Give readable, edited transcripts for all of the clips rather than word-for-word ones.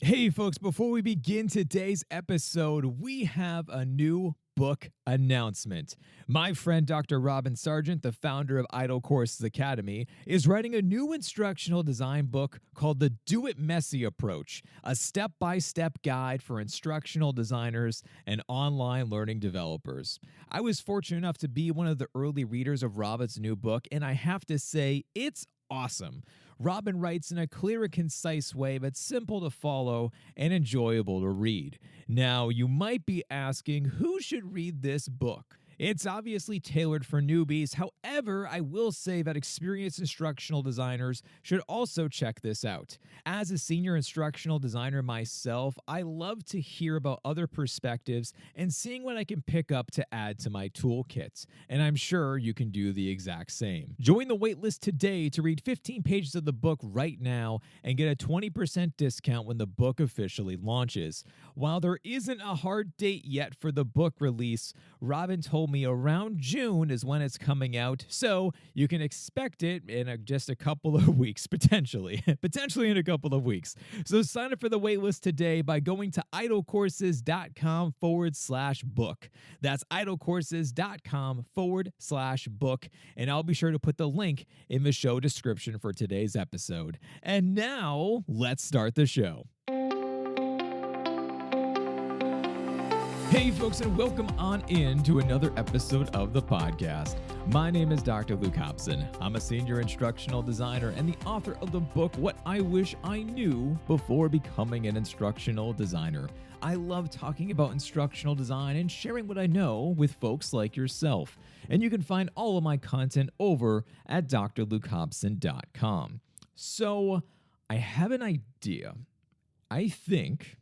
Hey, folks, before we begin today's episode, we have a new book announcement. My friend Dr. Robin Sargent, the founder of Idle Courses Academy, is writing a new instructional design book called The Do It Messy Approach, a step-by-step guide for instructional designers and online learning developers. I was fortunate enough to be one of the early readers of Robin's new book, and I have to say, it's awesome. Robin writes in a clear and concise way that's simple to follow and enjoyable to read. Now, you might be asking, who should read this book? It's obviously tailored for newbies. However, I will say that experienced instructional designers should also check this out. As a senior instructional designer myself, I love to hear about other perspectives and seeing what I can pick up to add to my toolkit. And I'm sure you can do the exact same. Join the waitlist today to read 15 pages of the book right now and get a 20% discount when the book officially launches. While there isn't a hard date yet for the book release, Robin told me around June is when it's coming out, so you can expect it in just a couple of weeks, potentially in a couple of weeks. So sign up for the waitlist today by going to idlecourses.com/book. That's idlecourses.com/book, and I'll be sure to put the link in the show description for today's episode. And now, let's start the show. Hey folks, and welcome on in to another episode of the podcast. My name is Dr. Luke Hobson. I'm a senior instructional designer and the author of the book, What I Wish I Knew Before Becoming an Instructional Designer. I love talking about instructional design and sharing what I know with folks like yourself. And you can find all of my content over at drlukehobson.com. So, I have an idea. I think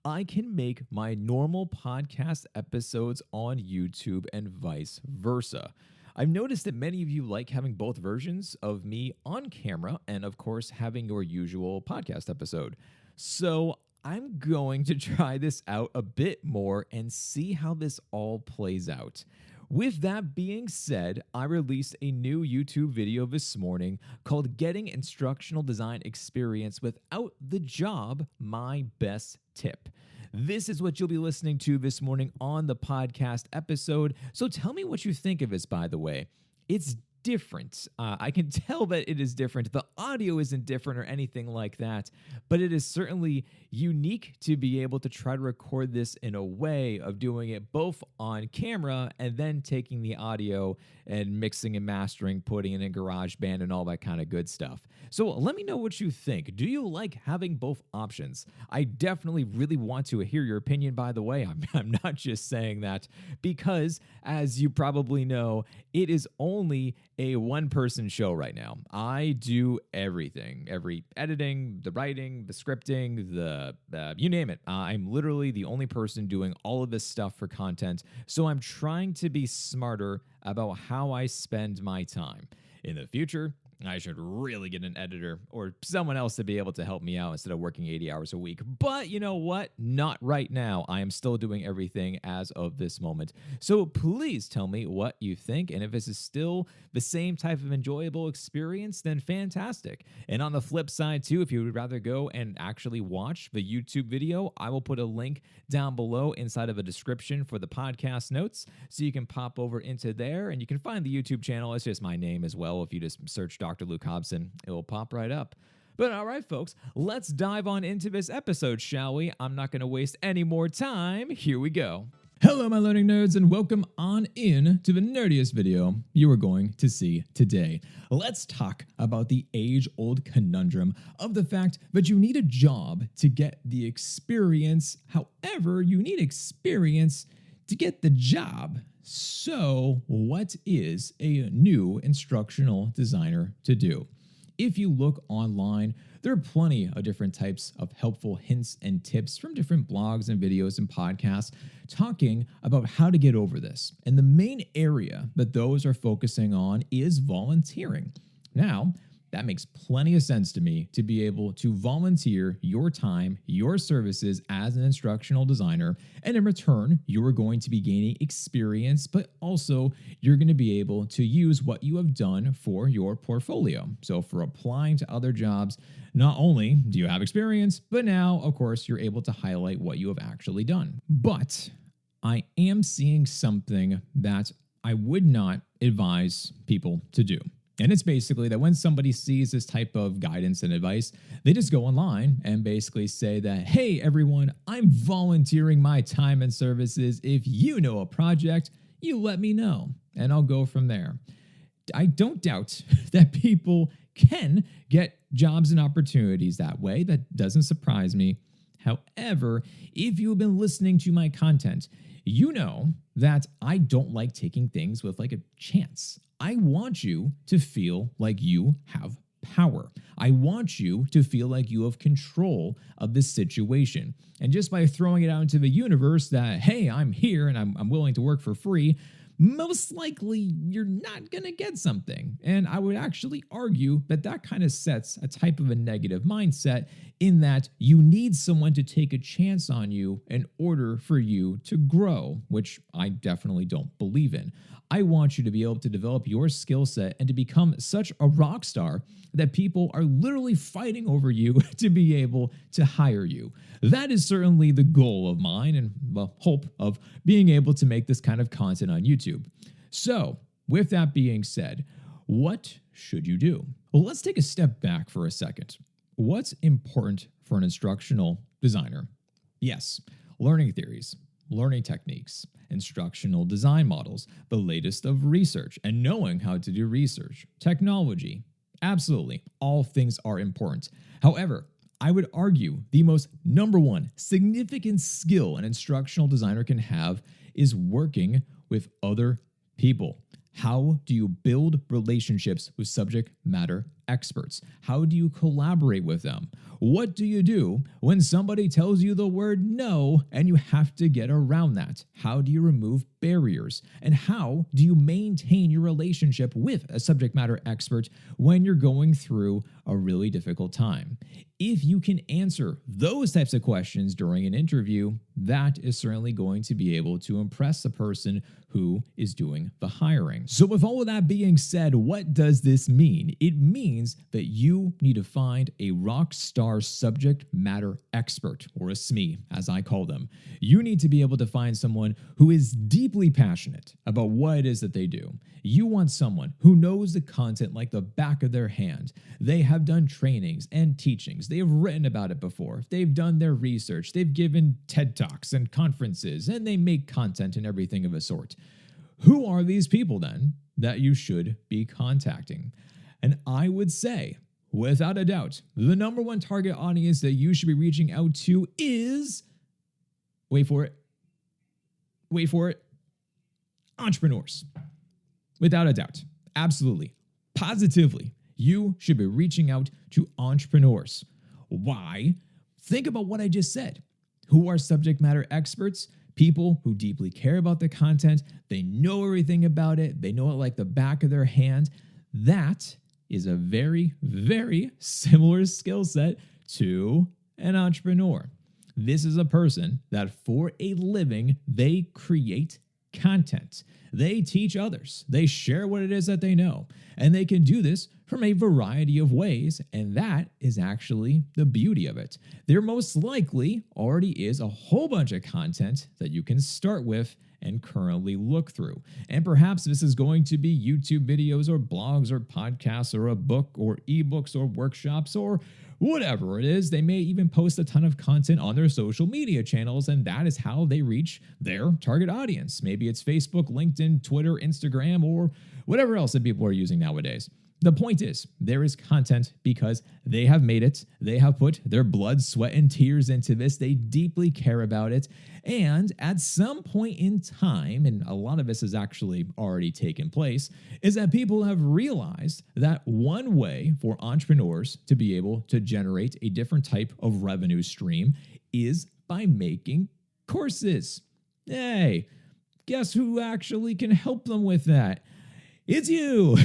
I can make my normal podcast episodes on YouTube and vice versa. I've noticed that many of you like having both versions of me on camera and, of course, having your usual podcast episode. So I'm going to try this out a bit more and see how this all plays out. With that being said, I released a new YouTube video this morning called Getting Instructional Design Experience Without the Job, My Best Tip. This is what you'll be listening to this morning on the podcast episode. So tell me what you think of this, by the way. It's different. I can tell that it is different. The audio isn't different or anything like that, but it is certainly unique to be able to try to record this in a way of doing it both on camera and then taking the audio and mixing and mastering, putting it in GarageBand and all that kind of good stuff. So let me know what you think. Do you like having both options? I definitely really want to hear your opinion, by the way. I'm not just saying that because, as you probably know, it is only a one-person show right now. I do everything, every editing, the writing, the scripting, you name it. I'm literally the only person doing all of this stuff for content, so I'm trying to be smarter about how I spend my time. In the future, I should really get an editor or someone else to be able to help me out instead of working 80 hours a week. But you know what? Not right now. I am still doing everything as of this moment. So please tell me what you think. And if this is still the same type of enjoyable experience, then fantastic. And on the flip side too, if you would rather go and actually watch the YouTube video, I will put a link down below inside of a description for the podcast notes. So you can pop over into there and you can find the YouTube channel. It's just my name as well. If you just search Dr. Luke Hobson, it will pop right up. But all right, folks, let's dive on into this episode, shall we? I'm not going to waste any more time. Here we go. Hello, my learning nerds, and welcome on in to the nerdiest video you are going to see today. Let's talk about the age-old conundrum of the fact that you need a job to get the experience. However, you need experience to get the job. So, what is a new instructional designer to do? If you look online, there are plenty of different types of helpful hints and tips from different blogs and videos and podcasts talking about how to get over this. And the main area that those are focusing on is volunteering. Now, that makes plenty of sense to me to be able to volunteer your time, your services as an instructional designer. And in return, you are going to be gaining experience, but also you're going to be able to use what you have done for your portfolio. So for applying to other jobs, not only do you have experience, but now, of course, you're able to highlight what you have actually done. But I am seeing something that I would not advise people to do. And it's basically that when somebody sees this type of guidance and advice, they just go online and basically say that, hey, everyone, I'm volunteering my time and services. If you know a project, you let me know, and I'll go from there. I don't doubt that people can get jobs and opportunities that way. That doesn't surprise me. However, if you've been listening to my content, you know that I don't like taking things with like a chance. I want you to feel like you have power. I want you to feel like you have control of this situation. And just by throwing it out into the universe that, hey, I'm here and I'm willing to work for free, most likely you're not going to get something. And I would actually argue that that kind of sets a type of a negative mindset in that you need someone to take a chance on you in order for you to grow, which I definitely don't believe in. I want you to be able to develop your skill set and to become such a rock star that people are literally fighting over you to be able to hire you. That is certainly the goal of mine and the hope of being able to make this kind of content on YouTube. So, with that being said, what should you do? Well, let's take a step back for a second. What's important for an instructional designer? Yes, learning theories, learning techniques, instructional design models, the latest of research, and knowing how to do research, technology. Absolutely, all things are important. However, I would argue the most number one significant skill an instructional designer can have is working with other people. How do you build relationships with subject matter experts? How do you collaborate with them? What do you do when somebody tells you the word no and you have to get around that? How do you remove barriers? And how do you maintain your relationship with a subject matter expert when you're going through a really difficult time? If you can answer those types of questions during an interview, that is certainly going to be able to impress the person who is doing the hiring. So with all of that being said, what does this mean? It means that you need to find a rock star subject matter expert, or a SME, as I call them. You need to be able to find someone who is deeply passionate about what it is that they do. You want someone who knows the content like the back of their hand. They have done trainings and teachings. They have written about it before. They've done their research. They've given TED Talks and conferences, and they make content and everything of a sort. Who are these people then that you should be contacting? And I would say, without a doubt, the number one target audience that you should be reaching out to is, wait for it, entrepreneurs. Without a doubt, absolutely, positively, you should be reaching out to entrepreneurs. Why? Think about what I just said. Who are subject matter experts? People who deeply care about the content. They know everything about it. They know it like the back of their hand. That is a very, very similar skill set to an entrepreneur. This is a person that for a living, they create content. They teach others. They share what it is that they know. And they can do this from a variety of ways. And that is actually the beauty of it. There most likely already is a whole bunch of content that you can start with and currently look through. And perhaps this is going to be YouTube videos or blogs or podcasts or a book or ebooks or workshops or whatever it is. They may even post a ton of content on their social media channels, and that is how they reach their target audience. Maybe it's Facebook, LinkedIn, Twitter, Instagram, or whatever else that people are using nowadays. The point is, there is content because they have made it. They have put their blood, sweat, and tears into this. They deeply care about it. And at some point in time, and a lot of this has actually already taken place, is that people have realized that one way for entrepreneurs to be able to generate a different type of revenue stream is by making courses. Hey, guess who actually can help them with that? It's you.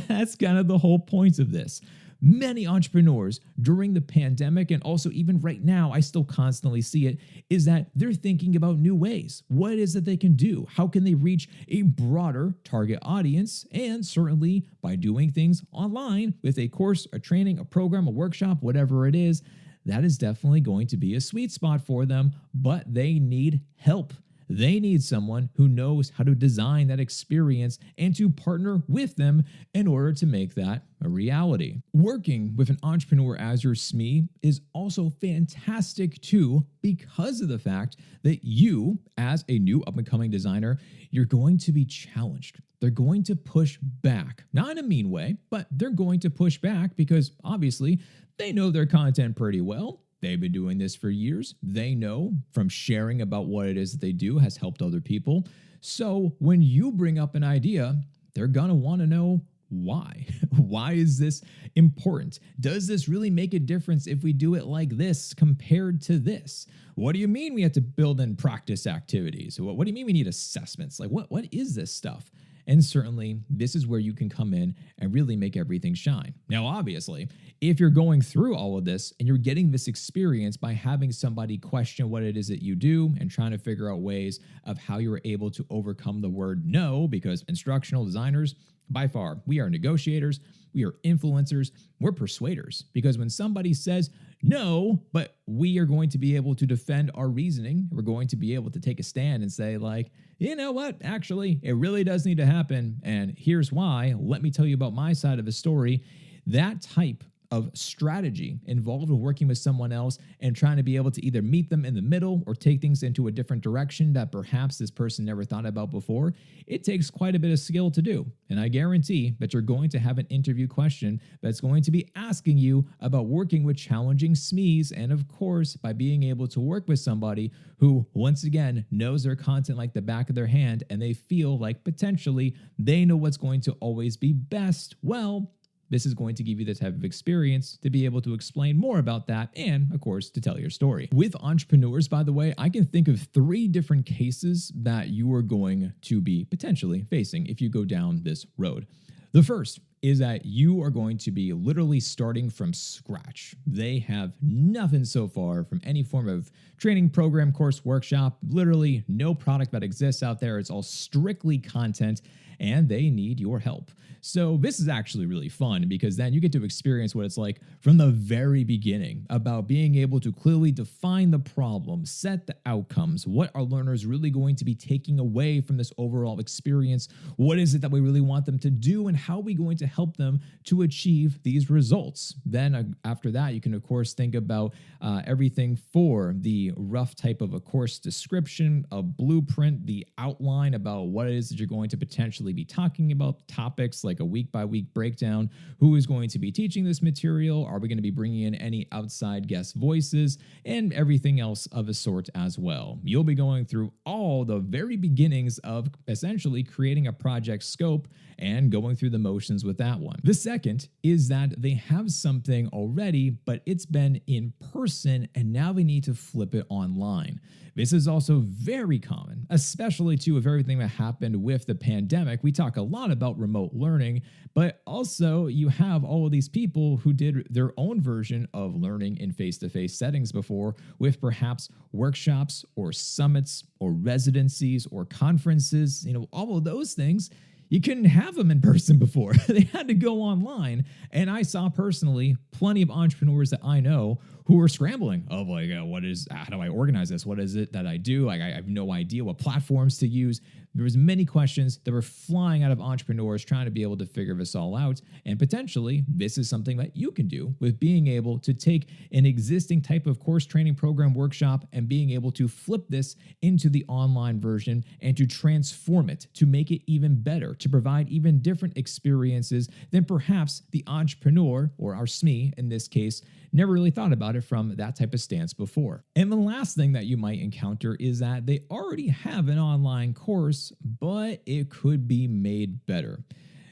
That's kind of the whole point of this. many entrepreneurs during the pandemic, and also even right now, I still constantly see it, is that they're thinking about new ways. What is it they can do? How can they reach a broader target audience? And certainly by doing things online with a course, a training, a program, a workshop, whatever it is, that is definitely going to be a sweet spot for them, but they need help. They need someone who knows how to design that experience and to partner with them in order to make that a reality. Working with an entrepreneur as your SME is also fantastic too, because of the fact that you, as a new up-and-coming designer, you're going to be challenged. They're going to push back, not in a mean way, but they're going to push back because obviously they know their content pretty well. They've been doing this for years. They know from sharing about what it is that they do has helped other people. So when you bring up an idea, they're going to want to know why. Why is this important? Does this really make a difference if we do it like this compared to this? What do you mean we have to build in practice activities? What do you mean we need assessments? Like what is this stuff? And certainly, this is where you can come in and really make everything shine. Now, obviously, if you're going through all of this and you're getting this experience by having somebody question what it is that you do and trying to figure out ways of how you're able to overcome the word no, because instructional designers, by far, we are negotiators, we are influencers, we're persuaders. Because when somebody says no, but we are going to be able to defend our reasoning, we're going to be able to take a stand and say like, you know what, actually, it really does need to happen. And here's why. Let me tell you about my side of the story. That type of strategy involved with working with someone else and trying to be able to either meet them in the middle or take things into a different direction that perhaps this person never thought about before, it takes quite a bit of skill to do. And I guarantee that you're going to have an interview question that's going to be asking you about working with challenging SMEs, and of course, by being able to work with somebody who, once again, knows their content like the back of their hand and they feel like potentially they know what's going to always be best. Well, this is going to give you the type of experience to be able to explain more about that and, of course, to tell your story. With entrepreneurs, by the way, I can think of 3 different cases that you are going to be potentially facing if you go down this road. The first is that you are going to be literally starting from scratch. They have nothing so far from any form of training program, course, workshop, literally no product that exists out there. It's all strictly content, and they need your help. So this is actually really fun because then you get to experience what it's like from the very beginning about being able to clearly define the problem, set the outcomes, what are learners really going to be taking away from this overall experience, what is it that we really want them to do, and how are we going to help them to achieve these results. Then after that, you can of course think about everything for the rough type of a course description, a blueprint, the outline about what it is that you're going to potentially be talking about, topics like a week-by-week breakdown, who is going to be teaching this material, are we going to be bringing in any outside guest voices, and everything else of a sort as well. You'll be going through all the very beginnings of essentially creating a project scope and going through the motions with that one. The second is that they have something already, but it's been in person and now they need to flip it online. This is also very common, especially too with everything that happened with the pandemic. We talk a lot about remote learning, but also you have all of these people who did their own version of learning in face-to-face settings before with perhaps workshops or summits or residencies or conferences, all of those things. You couldn't have them in person before. They had to go online. And I saw personally plenty of entrepreneurs that I know who were scrambling of like, how do I organize this? What is it that I do? Like, I have no idea what platforms to use. There was many questions that were flying out of entrepreneurs trying to be able to figure this all out. And potentially, this is something that you can do with being able to take an existing type of course, training, program, workshop, and being able to flip this into the online version and to transform it, to make it even better, to provide even different experiences than perhaps the entrepreneur, or our SME in this case, never really thought about it from that type of stance before. And the last thing that you might encounter is that they already have an online course, but it could be made better.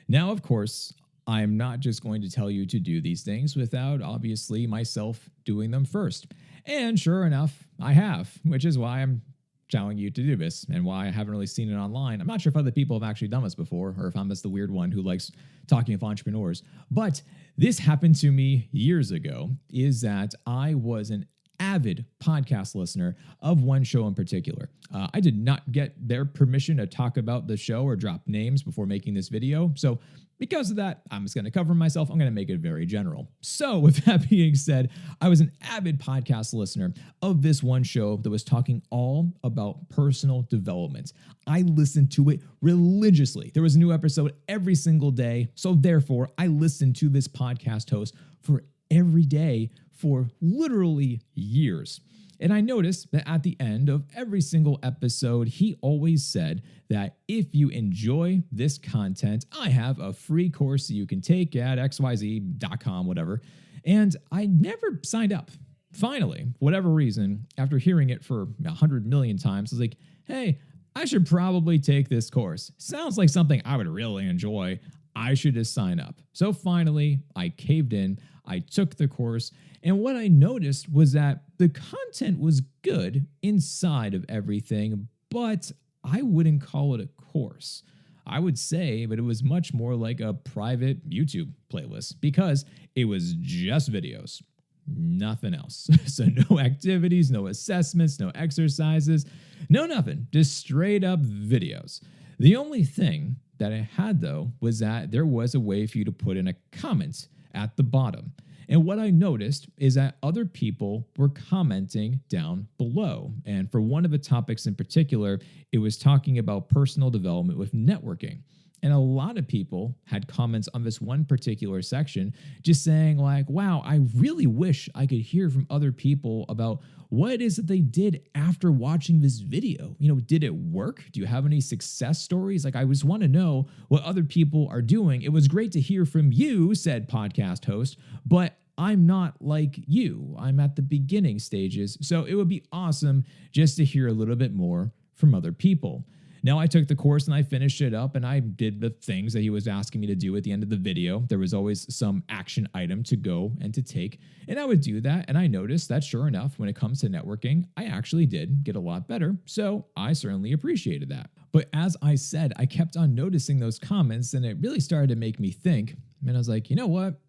Now, of course, I'm not just going to tell you to do these things without obviously myself doing them first. And sure enough, I have, which is why I'm telling you to do this and why I haven't really seen it online. I'm not sure if other people have actually done this before or if I'm just the weird one who likes talking with entrepreneurs. But this happened to me years ago, is that I was an avid podcast listener of one show in particular. I did not get their permission to talk about the show or drop names before making this video. So because of that, I'm just going to cover myself. I'm going to make it very general. So with that being said, I was an avid podcast listener of this one show that was talking all about personal development. I listened to it religiously. There was a new episode every single day. So therefore, I listened to this podcast host for every day for literally years. And I noticed that at the end of every single episode, he always said that if you enjoy this content, I have a free course you can take at xyz.com, whatever. And I never signed up. Finally, whatever reason, after hearing it for 100 million times, I was like, hey, I should probably take this course. Sounds like something I would really enjoy. I should just sign up. So finally, I caved in. I took the course. And what I noticed was that the content was good inside of everything, but I wouldn't call it a course. I would say that it was much more like a private YouTube playlist because it was just videos, nothing else. So no activities, no assessments, no exercises, no nothing, just straight up videos. The only thing that I had though was that there was a way for you to put in a comment at the bottom. And what I noticed is that other people were commenting down below. And for one of the topics in particular, it was talking about personal development with networking. And a lot of people had comments on this one particular section just saying like, wow, I really wish I could hear from other people about what it is that they did after watching this video. You know, did it work? Do you have any success stories? Like, I just want to know what other people are doing. It was great to hear from you, said podcast host, but I'm not like you. I'm at the beginning stages. So it would be awesome just to hear a little bit more from other people. Now, I took the course and I finished it up and I did the things that he was asking me to do at the end of the video. There was always some action item to go and to take, and I would do that. And I noticed that sure enough, when it comes to networking, I actually did get a lot better. So I certainly appreciated that. But as I said, I kept on noticing those comments and it really started to make me think. And I was like, you know what?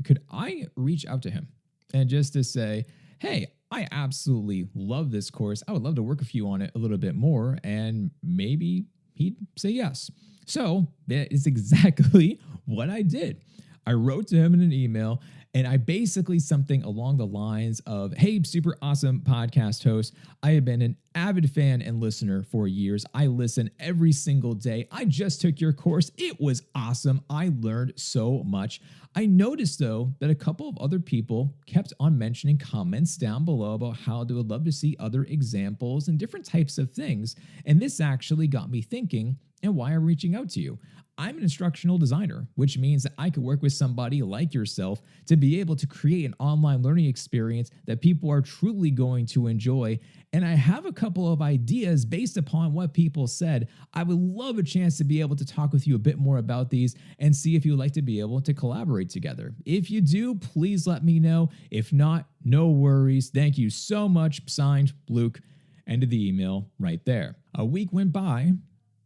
Could I reach out to him and just to say, hey, I absolutely love this course. I would love to work with you on it a little bit more. And maybe he'd say yes. So that is exactly what I did. I wrote to him in an email and I basically something along the lines of, hey, super awesome podcast host. I have been an avid fan and listener for years. I listen every single day. I just took your course. It was awesome. I learned so much. I noticed, though, that a couple of other people kept on mentioning comments down below about how they would love to see other examples and different types of things. And this actually got me thinking, and why I'm reaching out to you. I'm an instructional designer, which means that I could work with somebody like yourself to be able to create an online learning experience that people are truly going to enjoy. And I have a couple of ideas based upon what people said. I would love a chance to be able to talk with you a bit more about these and see if you would like to be able to collaborate together. If you do, please let me know. If not, no worries. Thank you so much. Signed, Luke. End of the email right there. A week went by.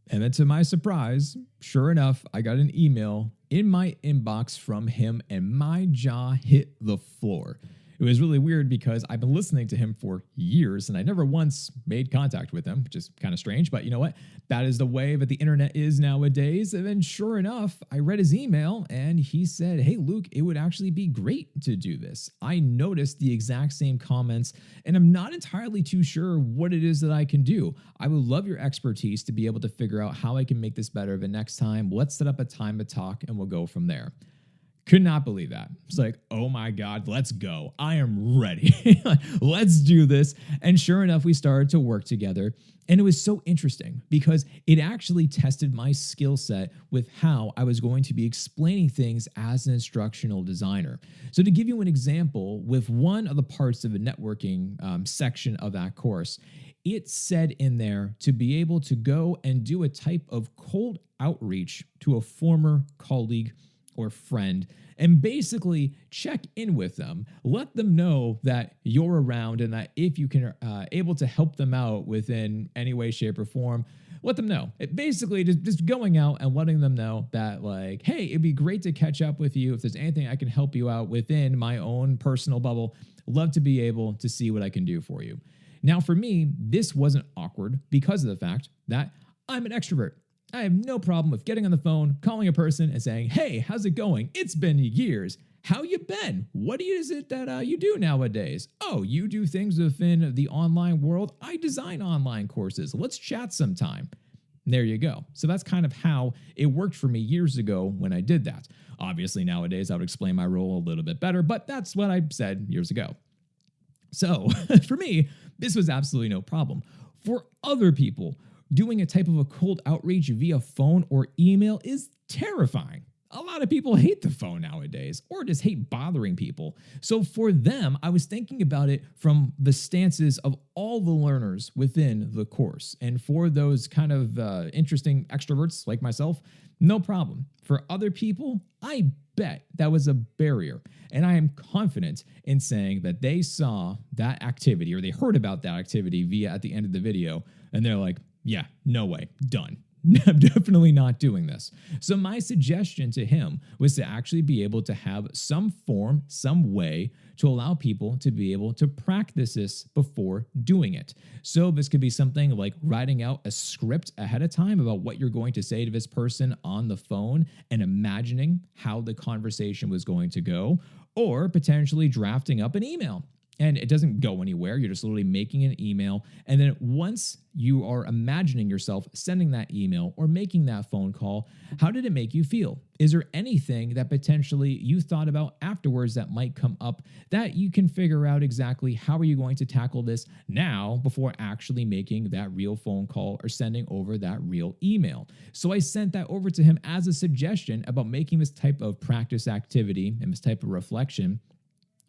And then to my surprise, sure enough, I got an email in my inbox from him and my jaw hit the floor. It was really weird because I've been listening to him for years and I never once made contact with him, which is kind of strange, but you know what? That is the way that the internet is nowadays. And then sure enough, I read his email and he said, hey, Luke, it would actually be great to do this. I noticed the exact same comments and I'm not entirely too sure what it is that I can do. I would love your expertise to be able to figure out how I can make this better the next time. Let's set up a time to talk and we'll go from there. Could not believe that. It's like, oh my God, let's go. I am ready. Let's do this. And sure enough, we started to work together. And it was so interesting because it actually tested my skill set with how I was going to be explaining things as an instructional designer. So to give you an example, with one of the parts of the networking section of that course, it said in there to be able to go and do a type of cold outreach to a former colleague or friend and basically check in with them. Let them know that you're around and that if you can able to help them out within any way, shape, or form, let them know. It basically just going out and letting them know that, like, hey, it'd be great to catch up with you. If there's anything I can help you out within my own personal bubble, love to be able to see what I can do for you. Now, for me, this wasn't awkward because of the fact that I'm an extrovert. I have no problem with getting on the phone, calling a person and saying, hey, how's it going? It's been years. How you been? What is it that you do nowadays? Oh, you do things within the online world? I design online courses. Let's chat sometime. There you go. So that's kind of how it worked for me years ago when I did that. Obviously, nowadays, I would explain my role a little bit better, but that's what I said years ago. So for me, this was absolutely no problem. For other people, doing a type of a cold outreach via phone or email is terrifying. A lot of people hate the phone nowadays or just hate bothering people. So for them, I was thinking about it from the stances of all the learners within the course. And for those kind of interesting extroverts like myself, no problem. For other people, I bet that was a barrier. And I am confident in saying that they saw that activity or they heard about that activity via at the end of the video. And they're like, yeah, no way, done. I'm definitely not doing this. So my suggestion to him was to actually be able to have some form, some way to allow people to be able to practice this before doing it. So this could be something like writing out a script ahead of time about what you're going to say to this person on the phone and imagining how the conversation was going to go, or potentially drafting up an email. And it doesn't go anywhere. You're just literally making an email. And then once you are imagining yourself sending that email or making that phone call, how did it make you feel? Is there anything that potentially you thought about afterwards that might come up that you can figure out exactly how are you going to tackle this now before actually making that real phone call or sending over that real email? So I sent that over to him as a suggestion about making this type of practice activity and this type of reflection.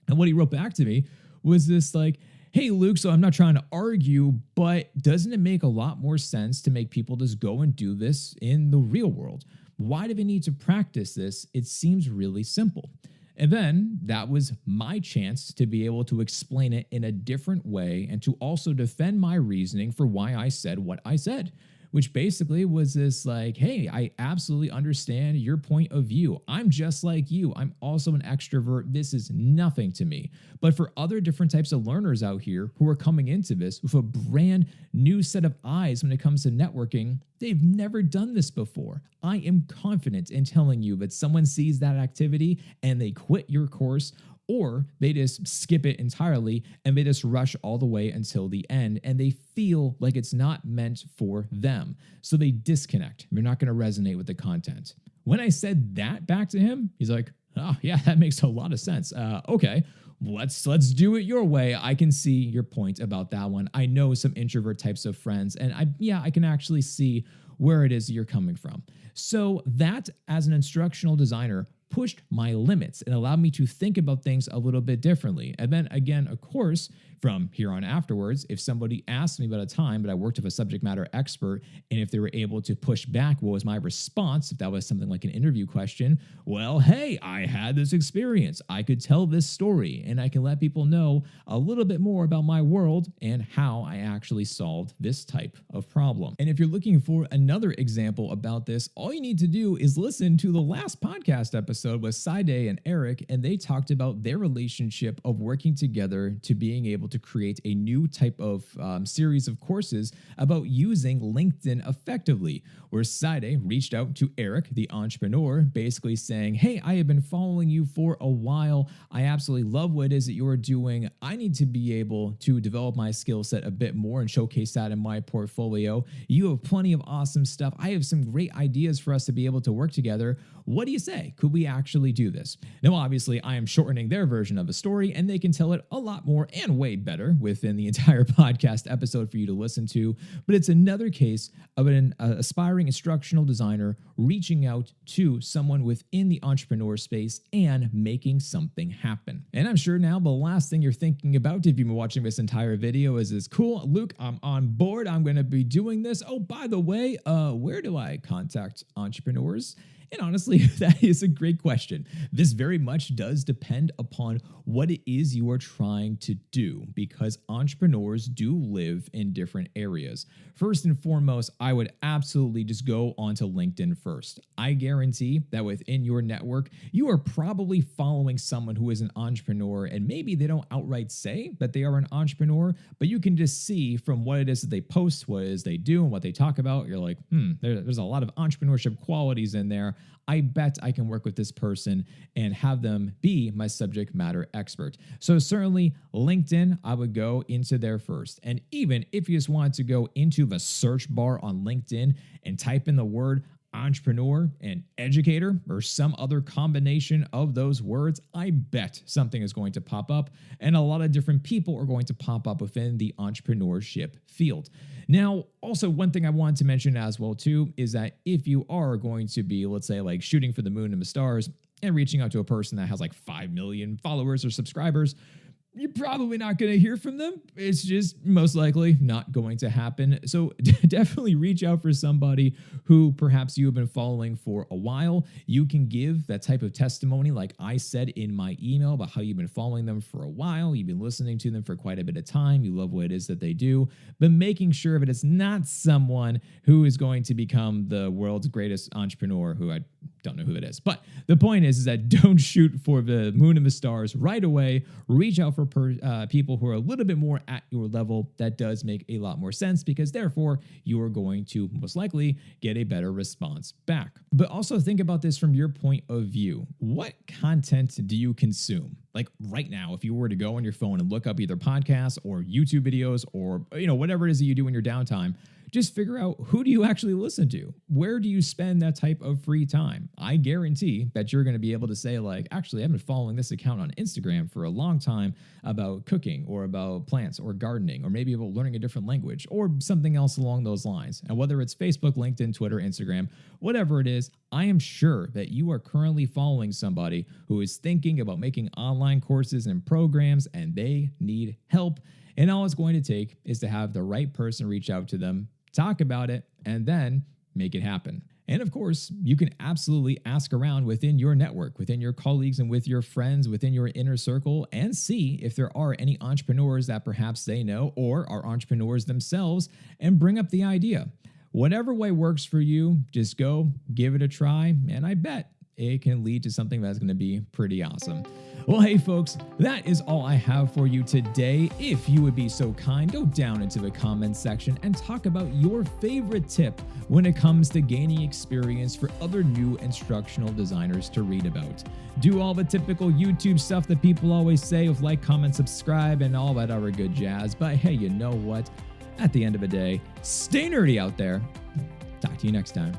And what he wrote back to me was this like, hey, Luke, so I'm not trying to argue, but doesn't it make a lot more sense to make people just go and do this in the real world? Why do they need to practice this? It seems really simple. And then that was my chance to be able to explain it in a different way and to also defend my reasoning for why I said what I said, which basically was this like, hey, I absolutely understand your point of view. I'm just like you. I'm also an extrovert. This is nothing to me. But for other different types of learners out here who are coming into this with a brand new set of eyes when it comes to networking, they've never done this before. I am confident in telling you that someone sees that activity and they quit your course, or they just skip it entirely and they just rush all the way until the end and they feel like it's not meant for them. So they disconnect. They're not going to resonate with the content. When I said that back to him, he's like, oh yeah, that makes a lot of sense. Okay, let's do it your way. I can see your point about that one. I know some introvert types of friends and I can actually see where it is you're coming from. So that, as an instructional designer, pushed my limits and allowed me to think about things a little bit differently. And then again, of course, from here on afterwards, if somebody asked me about a time that I worked with a subject matter expert, and if they were able to push back, what was my response? If that was something like an interview question, well, hey, I had this experience. I could tell this story, and I can let people know a little bit more about my world and how I actually solved this type of problem. And if you're looking for another example about this, all you need to do is listen to the last podcast episode with Side and Eric, and they talked about their relationship of working together to being able to create a new type of series of courses about using LinkedIn effectively, where Side reached out to Eric, the entrepreneur, basically saying, hey, I have been following you for a while. I absolutely love what it is that you're doing. I need to be able to develop my skill set a bit more and showcase that in my portfolio. You have plenty of awesome stuff. I have some great ideas for us to be able to work together. What do you say? Could we actually do this? Now, obviously, I am shortening their version of a story, and they can tell it a lot more and way better within the entire podcast episode for you to listen to. But it's another case of an aspiring instructional designer reaching out to someone within the entrepreneur space and making something happen. And I'm sure now the last thing you're thinking about, if you've been watching this entire video, is cool, Luke, I'm on board. I'm going to be doing this. Oh, by the way, where do I contact entrepreneurs? And honestly, that is a great question. This very much does depend upon what it is you are trying to do, because entrepreneurs do live in different areas. First and foremost, I would absolutely just go onto LinkedIn first. I guarantee that within your network, you are probably following someone who is an entrepreneur, and maybe they don't outright say that they are an entrepreneur, but you can just see from what it is that they post, what it is they do, and what they talk about. You're like, there's a lot of entrepreneurship qualities in there. I bet I can work with this person and have them be my subject matter expert. So certainly LinkedIn, I would go into there first. And even if you just wanted to go into the search bar on LinkedIn and type in the word entrepreneur and educator or some other combination of those words, I bet something is going to pop up, and a lot of different people are going to pop up within the entrepreneurship field. Now, also one thing I wanted to mention as well too is that if you are going to be, let's say, like shooting for the moon and the stars and reaching out to a person that has like 5 million followers or subscribers, you're probably not going to hear from them. It's just most likely not going to happen. So definitely reach out for somebody who perhaps you have been following for a while. You can give that type of testimony, like I said in my email, about how you've been following them for a while. You've been listening to them for quite a bit of time. You love what it is that they do, but making sure that it's not someone who is going to become the world's greatest entrepreneur, who I don't know who it is. But the point is that don't shoot for the moon and the stars right away. Reach out for people who are a little bit more at your level. That does make a lot more sense, because therefore you are going to most likely get a better response back. But also think about this from your point of view. What content do you consume? Like right now, if you were to go on your phone and look up either podcasts or YouTube videos or whatever it is that you do in your downtime, just figure out, who do you actually listen to? Where do you spend that type of free time? I guarantee that you're going to be able to say, like, actually, I've been following this account on Instagram for a long time about cooking or about plants or gardening, or maybe about learning a different language or something else along those lines. And whether it's Facebook, LinkedIn, Twitter, Instagram, whatever it is, I am sure that you are currently following somebody who is thinking about making online courses and programs, and they need help. And all it's going to take is to have the right person reach out to them, talk about it, and then make it happen. And of course, you can absolutely ask around within your network, within your colleagues and with your friends, within your inner circle, and see if there are any entrepreneurs that perhaps they know or are entrepreneurs themselves, and bring up the idea. Whatever way works for you, just go, give it a try, and I bet it can lead to something that's going to be pretty awesome. Well, hey folks, that is all I have for you today. If you would be so kind, go down into the comments section and talk about your favorite tip when it comes to gaining experience for other new instructional designers to read about. Do all the typical YouTube stuff that people always say of like, comment, subscribe, and all that other good jazz. But hey, you know what? At the end of the day, stay nerdy out there. Talk to you next time.